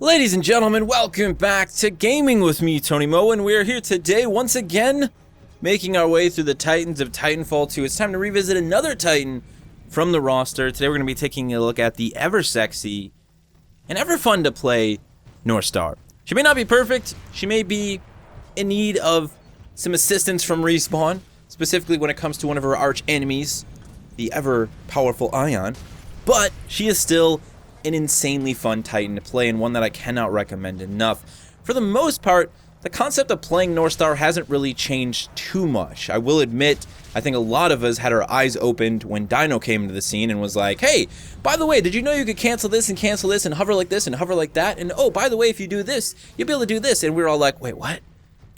Ladies and gentlemen, welcome back to Gaming with me, Tony Mo, and we are here today once again, making our way through the Titans of Titanfall 2. It's time to revisit another Titan from the roster. Today we're going to be taking a look at the ever-sexy and ever-fun-to-play Northstar. She may not be perfect, she may be in need of some assistance from Respawn, specifically when it comes to one of her arch-enemies, the ever-powerful Ion, but she is still an insanely fun Titan to play and one that I cannot recommend enough. For the most part, the concept of playing Northstar hasn't really changed too much. I will admit, I think a lot of us had our eyes opened when Dino came into the scene and was like, hey, by the way, did you know you could cancel this and hover like this and hover like that? And oh, by the way, if you do this, you'll be able to do this. And we were all like, wait, what?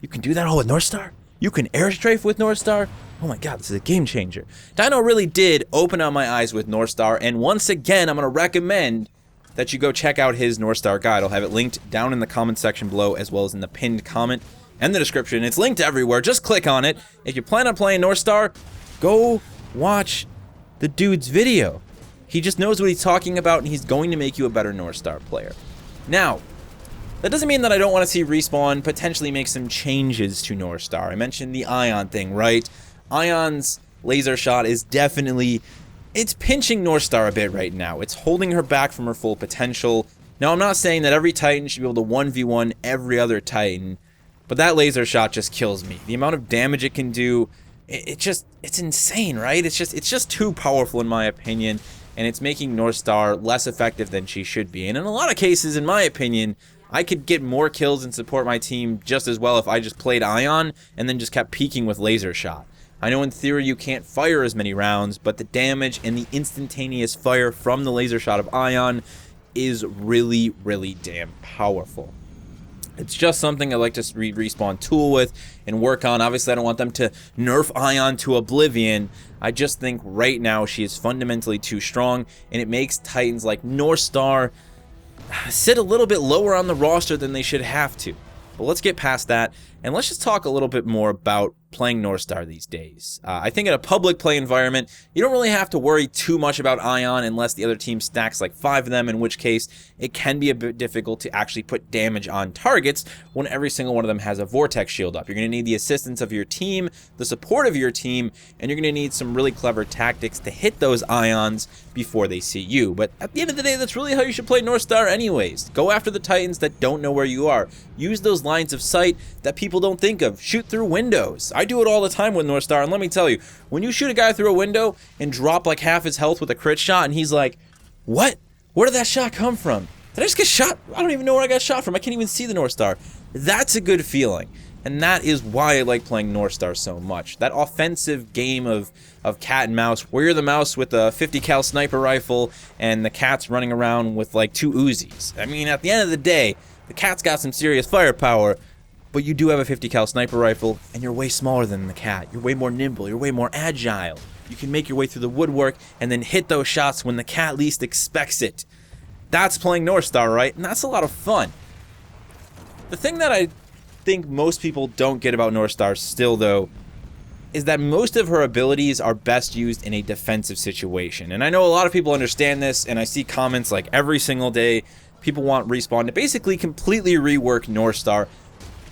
You can do that all with Northstar? You can airstrafe with Northstar? Oh my god, this is a game changer. Dino really did open up my eyes with Northstar, and once again, I'm going to recommend that you go check out his Northstar guide. I'll have it linked down in the comment section below, as well as in the pinned comment and the description. It's linked everywhere. Just click on it. If you plan on playing Northstar, go watch the dude's video. He just knows what he's talking about, and he's going to make you a better Northstar player. Now, that doesn't mean that I don't want to see Respawn potentially make some changes to Northstar. I mentioned the Ion thing, right? Ion's laser shot is definitely, it's pinching Northstar a bit right now. It's holding her back from her full potential. Now, I'm not saying that every Titan should be able to 1v1 every other Titan, but that laser shot just kills me. The amount of damage it can do, it's insane, right? It's just too powerful in my opinion, and it's making Northstar less effective than she should be. And in a lot of cases, in my opinion, I could get more kills and support my team just as well if I just played Ion and then just kept peeking with laser shot. I know in theory you can't fire as many rounds, but the damage and the instantaneous fire from the laser shot of Ion is really, really damn powerful. It's just something I like to Respawn tool with and work on. Obviously, I don't want them to nerf Ion to oblivion. I just think right now she is fundamentally too strong, and it makes Titans like Northstar sit a little bit lower on the roster than they should have to. But let's get past that, and let's just talk a little bit more about playing Northstar these days. I think in a public play environment, you don't really have to worry too much about Ion unless the other team stacks like 5 of them, in which case it can be a bit difficult to actually put damage on targets when every single one of them has a vortex shield up. You're going to need the assistance of your team, the support of your team, and you're going to need some really clever tactics to hit those Ions before they see you. But at the end of the day, that's really how you should play Northstar anyways. Go after the Titans that don't know where you are. Use those lines of sight that people don't think of. Shoot through windows. I do it all the time with Northstar, and let me tell you, when you shoot a guy through a window and drop like half his health with a crit shot, and he's like, what? Where did that shot come from? Did I just get shot? I don't even know where I got shot from. I can't even see the Northstar. That's a good feeling, and that is why I like playing Northstar so much. That offensive game of cat and mouse, where you're the mouse with a 50 cal sniper rifle, and the cat's running around with like 2 Uzis. I mean, at the end of the day, the cat's got some serious firepower, but you do have a 50 cal sniper rifle, and you're way smaller than the cat. You're way more nimble. You're way more agile. You can make your way through the woodwork and then hit those shots when the cat least expects it. That's playing Northstar, right? And that's a lot of fun. The thing that I think most people don't get about Northstar still, though, is that most of her abilities are best used in a defensive situation. And I know a lot of people understand this, and I see comments like every single day. People want Respawn to basically completely rework Northstar.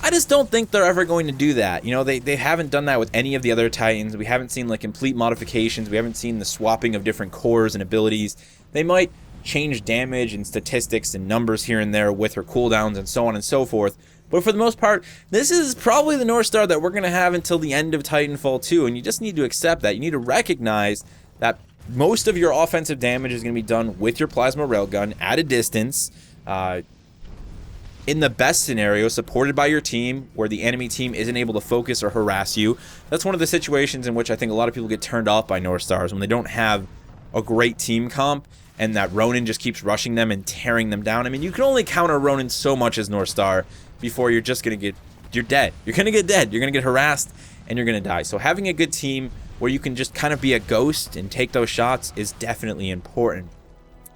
I just don't think they're ever going to do that. You know, they haven't done that with any of the other Titans. We haven't seen like complete modifications. We haven't seen the swapping of different cores and abilities. They might change damage and statistics and numbers here and there with her cooldowns and so on and so forth. But for the most part, this is probably the Northstar that we're going to have until the end of Titanfall 2. And you just need to accept that. You need to recognize that most of your offensive damage is going to be done with your plasma railgun at a distance. In the best scenario, supported by your team, where the enemy team isn't able to focus or harass you. That's one of the situations in which I think a lot of people get turned off by Northstars, when they don't have a great team comp, and that Ronin just keeps rushing them and tearing them down. I mean, you can only counter Ronin so much as Northstar before you're just going to get, you're dead. You're going to get dead. You're going to get harassed, and you're going to die. So having a good team where you can just kind of be a ghost and take those shots is definitely important.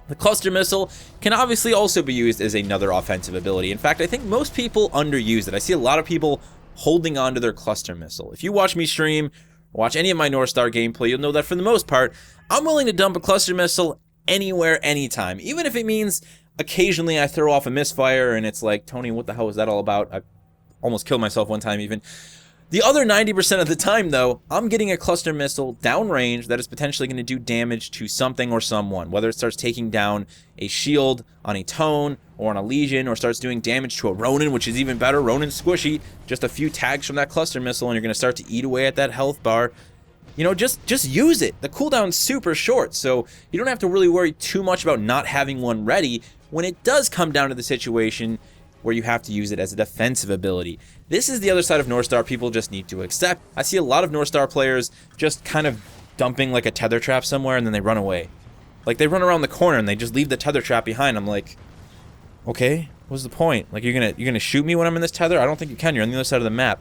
The cluster missile can obviously also be used as another offensive ability. In fact, I think most people underuse it. I see a lot of people holding on to their cluster missile. If you watch me stream, or watch any of my Northstar gameplay, you'll know that for the most part, I'm willing to dump a cluster missile anywhere, anytime. Even if it means occasionally I throw off a misfire and it's like, Tony, what the hell was that all about? I almost killed myself one time even. The other 90% of the time, though, I'm getting a cluster missile downrange that is potentially going to do damage to something or someone, whether it starts taking down a shield on a Tone or on a Legion, or starts doing damage to a Ronin, which is even better. Ronin's squishy. Just a few tags from that cluster missile, and you're going to start to eat away at that health bar. You know, just use it. The cooldown's super short, so you don't have to really worry too much about not having one ready when it does come down to the situation where you have to use it as a defensive ability. This is the other side of Northstar people just need to accept. I see a lot of Northstar players just kind of dumping like a tether trap somewhere and then they run away. Like they run around the corner and they just leave the tether trap behind. I'm like, okay, what's the point? Like you're gonna shoot me when I'm in this tether? I don't think you can. You're on the other side of the map.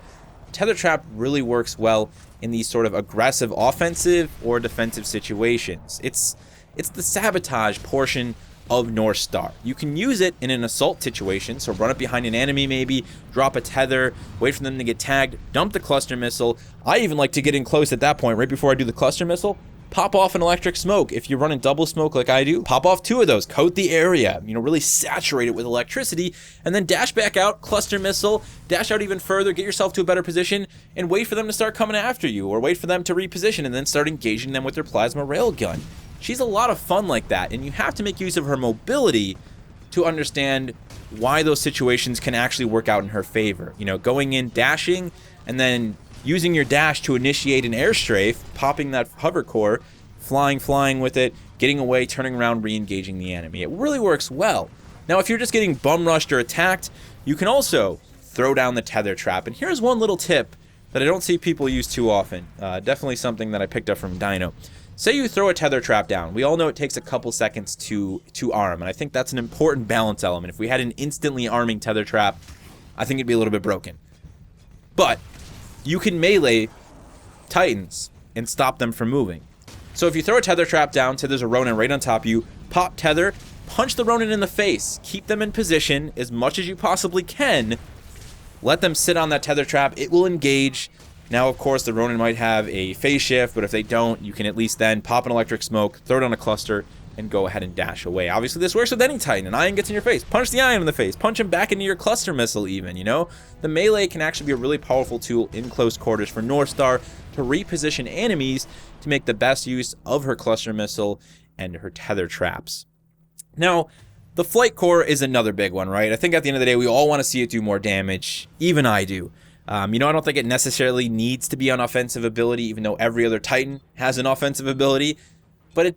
Tether trap really works well in these sort of aggressive offensive or defensive situations. It's the sabotage portion of Northstar. You can use it in an assault situation, so run up behind an enemy maybe, drop a tether, wait for them to get tagged, dump the cluster missile. I even like to get in close at that point, right before I do the cluster missile, pop off an electric smoke. If you're running double smoke like I do, pop off 2 of those, coat the area, you know, really saturate it with electricity, and then dash back out, cluster missile, dash out even further, get yourself to a better position, and wait for them to start coming after you, or wait for them to reposition, and then start engaging them with their plasma railgun. She's a lot of fun like that, and you have to make use of her mobility to understand why those situations can actually work out in her favor. You know, going in, dashing, and then using your dash to initiate an air strafe, popping that hover core, flying with it, getting away, turning around, re-engaging the enemy. It really works well. Now, if you're just getting bum rushed or attacked, you can also throw down the tether trap. And here's one little tip that I don't see people use too often. Definitely something that I picked up from Dino. Say you throw a tether trap down. We all know it takes a couple seconds to arm, and I think that's an important balance element. If we had an instantly arming tether trap, I think it'd be a little bit broken. But you can melee Titans and stop them from moving. So if you throw a tether trap down, say there's a Ronin right on top of you, pop tether, punch the Ronin in the face, keep them in position as much as you possibly can, let them sit on that tether trap, it will engage. Now, of course, the Ronin might have a phase shift, but if they don't, you can at least then pop an electric smoke, throw it on a cluster, and go ahead and dash away. Obviously, this works with any Titan. An ion gets in your face. Punch the ion in the face. Punch him back into your cluster missile even, you know? The melee can actually be a really powerful tool in close quarters for Northstar to reposition enemies to make the best use of her cluster missile and her tether traps. Now, the flight core is another big one, right? I think at the end of the day, we all want to see it do more damage. Even I do. You know, I don't think it necessarily needs to be an offensive ability, even though every other Titan has an offensive ability. But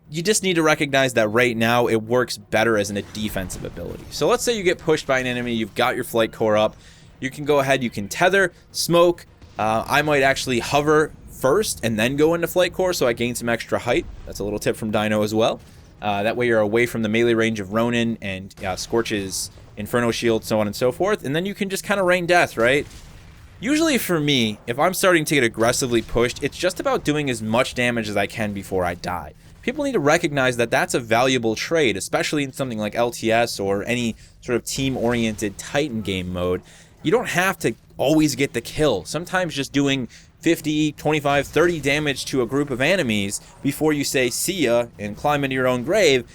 you just need to recognize that right now it works better as a defensive ability. So let's say you get pushed by an enemy, you've got your flight core up. You can go ahead, you can tether, smoke. I might actually hover first and then go into flight core so I gain some extra height. That's a little tip from Dino as well. That way you're away from the melee range of Ronin and Scorch's Inferno Shield, so on and so forth. And then you can just kind of rain death, right? Usually for me, if I'm starting to get aggressively pushed, it's just about doing as much damage as I can before I die. People need to recognize that that's a valuable trade, especially in something like LTS or any sort of team-oriented Titan game mode. You don't have to always get the kill. Sometimes just doing 50, 25, 30 damage to a group of enemies before you say see ya and climb into your own grave,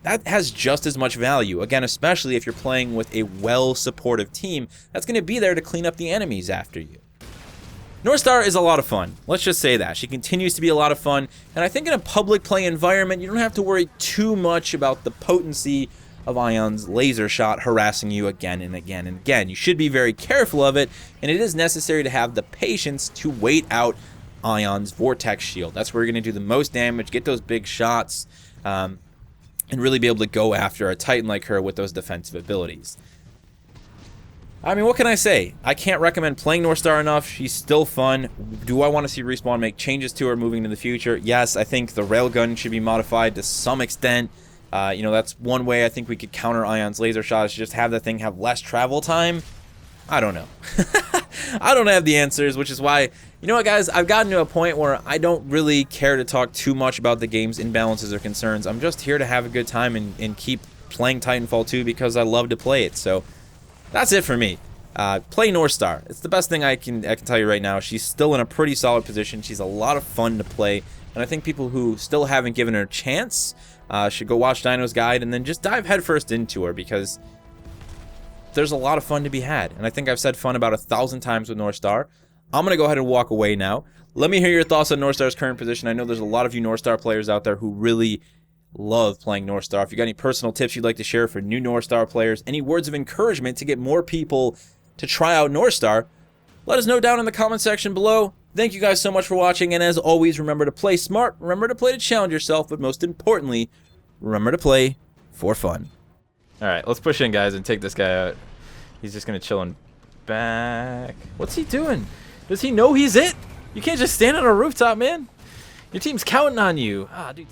that has just as much value. Again, especially if you're playing with a well-supportive team that's going to be there to clean up the enemies after you. Northstar is a lot of fun. Let's just say that. She continues to be a lot of fun. And I think in a public play environment, you don't have to worry too much about the potency of Ion's laser shot harassing you again and again and again. You should be very careful of it, and it is necessary to have the patience to wait out Ion's Vortex Shield. That's where you're going to do the most damage, get those big shots, and really be able to go after a Titan like her with those defensive abilities. I mean, what can I say? I can't recommend playing Northstar enough. She's still fun. Do I want to see Respawn make changes to her moving into the future? Yes, I think the railgun should be modified to some extent. You know, that's one way I think we could counter Ion's laser shots, just have that thing have less travel time. I don't know. I don't have the answers, which is why, you know what, guys, I've gotten to a point where I don't really care to talk too much about the game's imbalances or concerns. I'm just here to have a good time and keep playing Titanfall 2 because I love to play it. So that's it for me. Play Northstar. It's the best thing I can tell you right now. She's still in a pretty solid position. She's a lot of fun to play, and I think people who still haven't given her a chance should go watch Dino's guide and then just dive headfirst into her, because there's a lot of fun to be had. And I think I've said fun about 1,000 times with Northstar. I'm going to go ahead and walk away now. Let me hear your thoughts on Northstar's current position. I know there's a lot of you Northstar players out there who really love playing Northstar. If you got any personal tips you'd like to share for new Northstar players, any words of encouragement to get more people to try out Northstar, let us know down in the comment section below. Thank you guys so much for watching, and as always, remember to play smart, remember to play to challenge yourself, but most importantly, remember to play for fun. Alright, let's push in, guys, and take this guy out. He's just going to chill in back. What's he doing? Does he know he's it? You can't just stand on a rooftop, man. Your team's counting on you. Ah, dude.